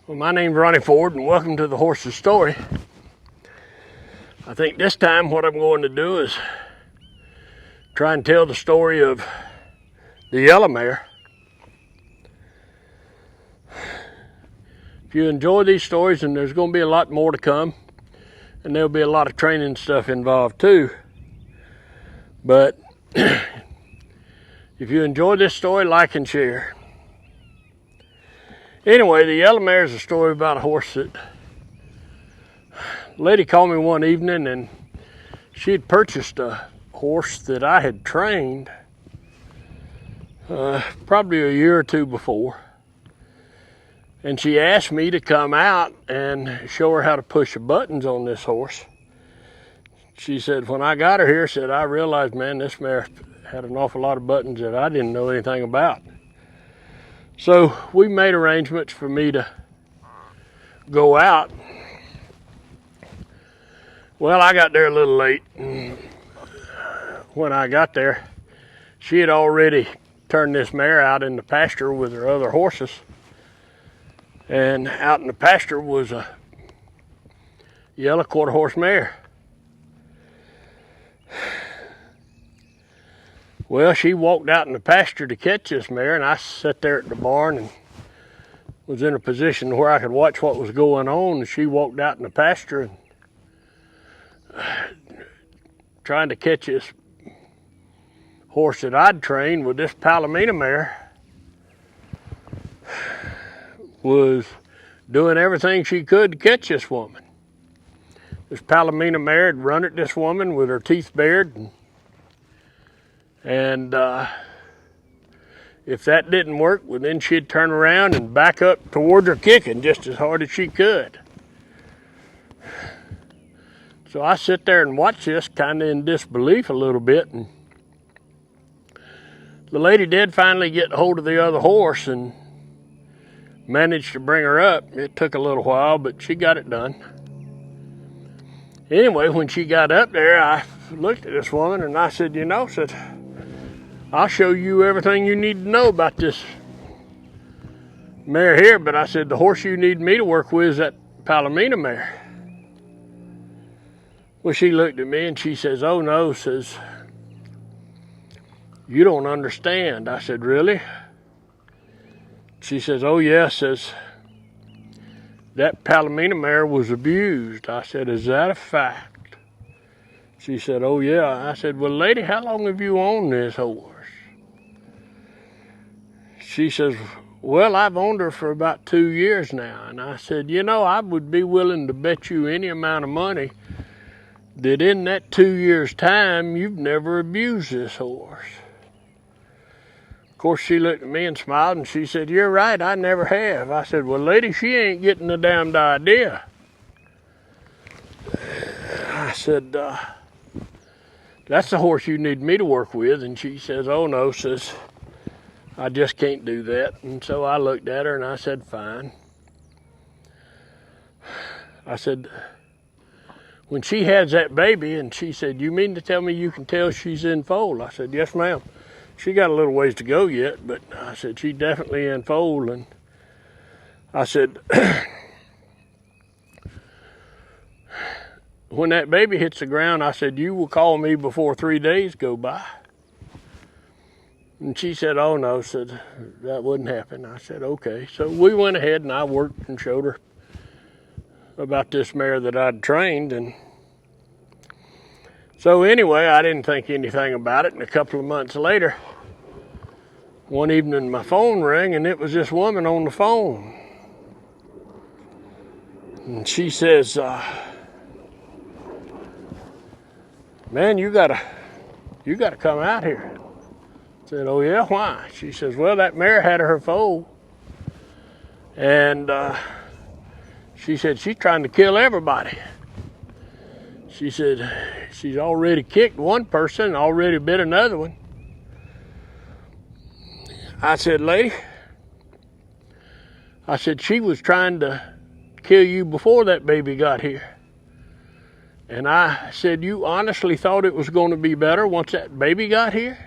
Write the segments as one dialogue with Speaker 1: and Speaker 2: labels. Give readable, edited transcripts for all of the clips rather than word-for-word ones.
Speaker 1: Well, my name's Ronnie Ford, and welcome to the Horse's Story. I think this time what I'm going to do is try and tell the story of the Yellow Mare. If you enjoy these stories, and there's going to be a lot more to come, and there'll be a lot of training stuff involved too. But if you enjoy this story, like and share. Anyway, the Yellow Mare is a story about a horse that a lady called me one evening, and she had purchased a horse that I had trained probably a year or two before. And she asked me to come out and show her how to push the buttons on this horse. She said, when I got her here, said, I realized, man, this mare had an awful lot of buttons that I didn't know anything about. So we made arrangements for me to go out. Well, I got there a little late. When I got there, she had already turned this mare out in the pasture with her other horses. And out in the pasture was a yellow quarter horse mare. Well, she walked out in the pasture to catch this mare, and I sat there at the barn and was in a position where I could watch what was going on. And she walked out in the pasture and trying to catch this horse that I'd trained with this Palomino mare, was doing everything she could to catch this woman. This Palomino mare had run at this woman with her teeth bared, and if that didn't work, well, then she'd turn around and back up towards her, kicking just as hard as she could. So I sit there and watch this kind of in disbelief a little bit, and the lady did finally get hold of the other horse and managed to bring her up. It took a little while, but she got it done. Anyway, when she got up there, I looked at this woman and I said, I'll show you everything you need to know about this mare here, but I said, the horse you need me to work with is that Palomino mare. Well, she looked at me and she says, oh no, says, you don't understand. I said, really? She says, oh yeah, says, that Palomino mare was abused. I said, is that a fact? She said, oh yeah. I said, well, lady, how long have you owned this horse? She says, well, I've owned her for about 2 years now. And I said, I would be willing to bet you any amount of money that in that 2 years' time, you've never abused this horse. Of course, she looked at me and smiled, and she said, you're right, I never have. I said, well, lady, she ain't getting the damned idea. I said, that's the horse you need me to work with. And she says, oh no, says, I just can't do that. And so I looked at her and I said, fine. I said, when she has that baby, and she said, you mean to tell me you can tell she's in foal? I said, yes, ma'am. She got a little ways to go yet, but I said, she's definitely in foal. And I said, when that baby hits the ground, I said, you will call me before 3 days go by. And she said, oh no, said, that wouldn't happen. I said, okay. So we went ahead and I worked and showed her about this mare that I'd trained. And so anyway, I didn't think anything about it. And a couple of months later, one evening my phone rang, and it was this woman on the phone. And she says, man, you gotta come out here. I said, oh yeah, why? She says, well, that mare had her foal. And she said, she's trying to kill everybody. She said, she's already kicked one person, already bit another one. I said, lady, I said, she was trying to kill you before that baby got here. And I said, you honestly thought it was going to be better once that baby got here?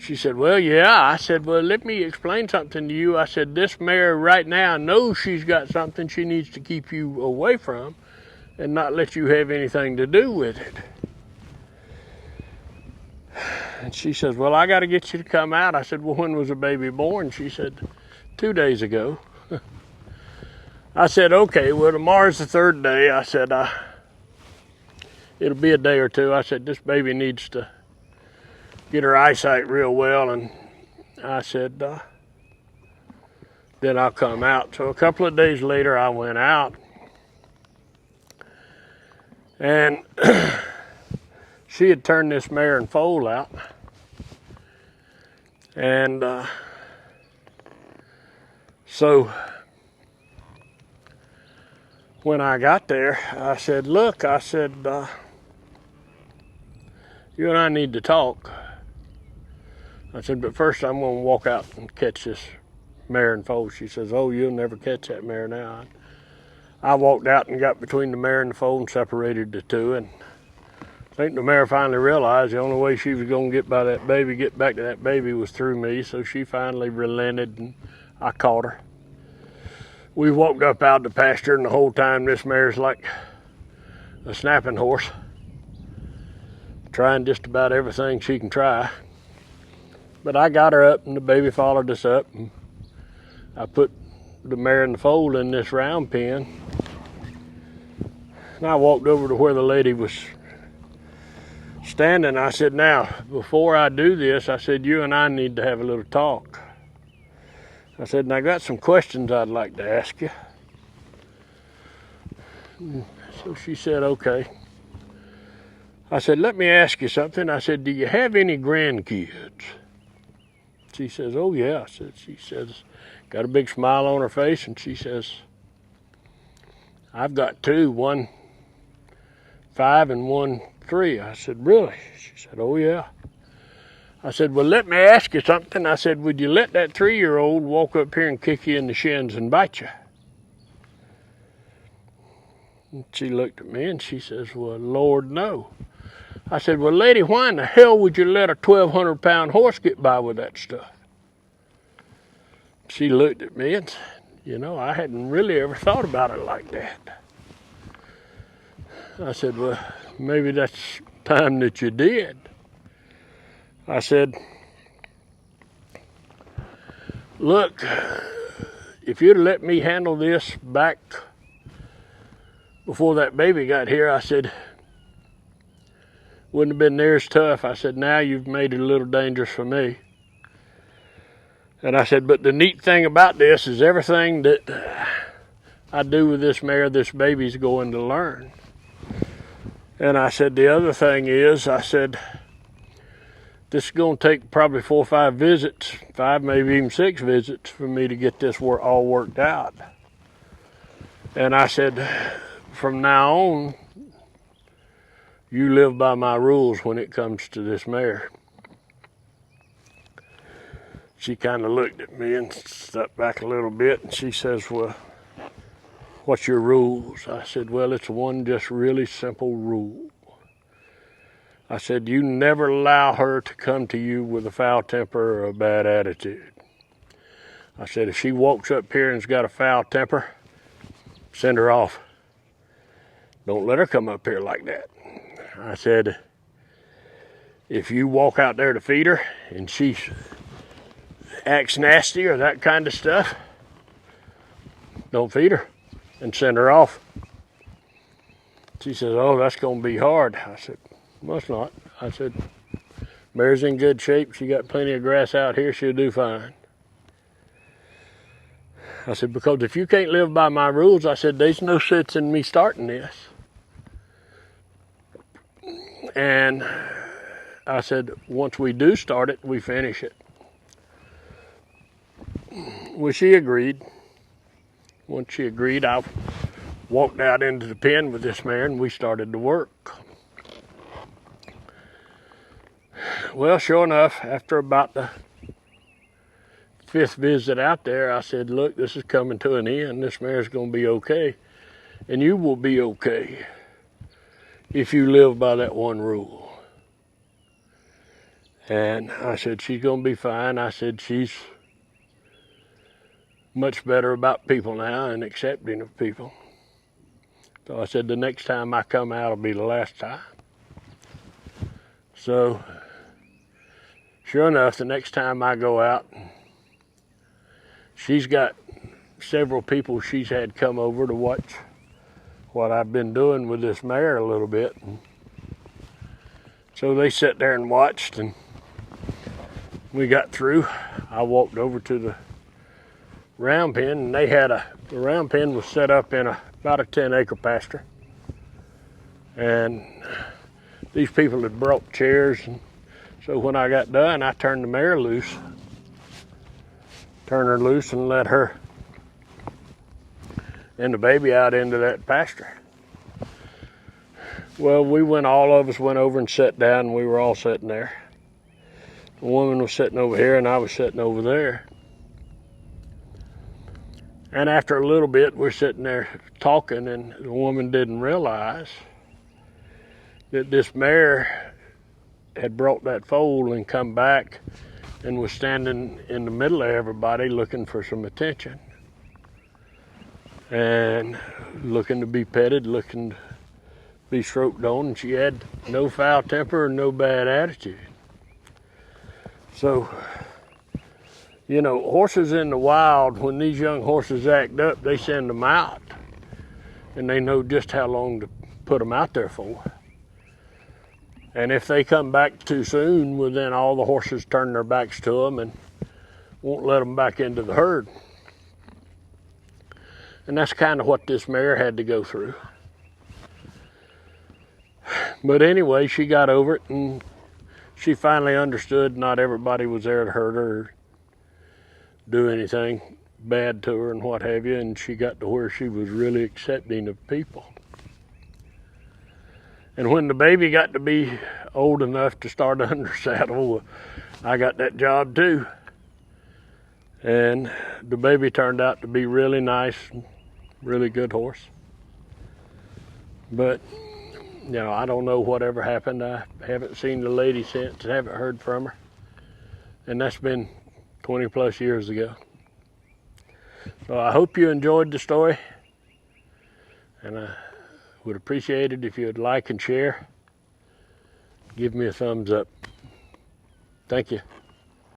Speaker 1: She said, well, yeah. I said, well, let me explain something to you. I said, this mare right now knows she's got something she needs to keep you away from and not let you have anything to do with it. And she says, well, I got to get you to come out. I said, well, when was the baby born? She said, 2 days ago. I said, okay, well, tomorrow's the 3rd day. I said, it'll be a day or two. I said, this baby needs to get her eyesight real well. And I said, then I'll come out. So a couple of days later, I went out. And she had turned this mare and foal out. And so when I got there, I said, look, I said, you and I need to talk. I said, but first I'm going to walk out and catch this mare and foal. She says, oh, you'll never catch that mare now. I walked out and got between the mare and the foal and separated the two. And I think the mare finally realized the only way she was going to get by that baby, get back to that baby, was through me. So she finally relented and I caught her. We walked up out the pasture, and the whole time this mare's like a snapping horse, trying just about everything she can try. But I got her up, and the baby followed us up, and I put the mare and the foal in this round pen. And I walked over to where the lady was standing. I said, now, before I do this, I said, you and I need to have a little talk. I said, and I got some questions I'd like to ask you. So she said, okay. I said, let me ask you something. I said, do you have any grandkids? She says, oh, yeah. She says, got a big smile on her face, and she says, I've got 2, 1 5 and 1 3. I said, really? She said, oh, yeah. I said, well, let me ask you something. I said, would you let that 3-year-old walk up here and kick you in the shins and bite you? And she looked at me and she says, well, Lord, no. I said, well, lady, why in the hell would you let a 1,200-pound horse get by with that stuff? She looked at me and said, you know, I hadn't really ever thought about it like that. I said, well, maybe that's time that you did. I said, look, if you'd let me handle this back before that baby got here, I said, wouldn't have been near as tough. I said, now you've made it a little dangerous for me. And I said, but the neat thing about this is everything that I do with this mare, this baby's going to learn. And I said, the other thing is, I said, this is going to take probably 4 or 5 visits, 5, maybe even 6 visits for me to get this all worked out. And I said, from now on, you live by my rules when it comes to this mare. She kind of looked at me and stepped back a little bit, and she says, well, what's your rules? I said, well, it's one just really simple rule. I said, you never allow her to come to you with a foul temper or a bad attitude. I said, if she walks up here and's got a foul temper, send her off. Don't let her come up here like that. I said, if you walk out there to feed her and she acts nasty or that kind of stuff, don't feed her and send her off. She says, oh, that's going to be hard. I said, well, it's not. I said, mare's in good shape. She got plenty of grass out here. She'll do fine. I said, because if you can't live by my rules, I said, there's no sense in me starting this. And I said, once we do start it, we finish it. Well, she agreed. Once she agreed, I walked out into the pen with this mare and we started to work. Well, sure enough, after about the 5th visit out there, I said, look, this is coming to an end. This mare's going to be okay. And you will be okay if you live by that one rule. And I said, she's going to be fine. I said, she's much better about people now and accepting of people. So I said, the next time I come out will be the last time. So, sure enough, the next time I go out, she's got several people she's had come over to watch what I've been doing with this mare a little bit. And so they sat there and watched, and we got through. I walked over to the round pen, and the round pen was set up in about a 10-acre pasture. And these people had brought chairs, and so when I got done, I turned the mare loose. Turned her loose and let her and the baby out into that pasture. Well, all of us went over and sat down, and we were all sitting there. The woman was sitting over here, and I was sitting over there. And after a little bit, we're sitting there talking, and the woman didn't realize that this mare had brought that foal and come back and was standing in the middle of everybody looking for some attention and looking to be petted, looking to be stroked on, and she had no foul temper and no bad attitude. So, you know, horses in the wild, when these young horses act up, they send them out, and they know just how long to put them out there for. And if they come back too soon, well, then all the horses turn their backs to them and won't let them back into the herd. And that's kind of what this mare had to go through. But anyway, she got over it, and she finally understood not everybody was there to hurt her or do anything bad to her and what have you, and she got to where she was really accepting of people. And when the baby got to be old enough to start under saddle, I got that job too. And the baby turned out to be really nice, really good horse. But, you know, I don't know whatever happened. I haven't seen the lady since, haven't heard from her. And that's been 20 plus years ago. So I hope you enjoyed the story. And I would appreciate it if you would like and share. Give me a thumbs up. Thank you.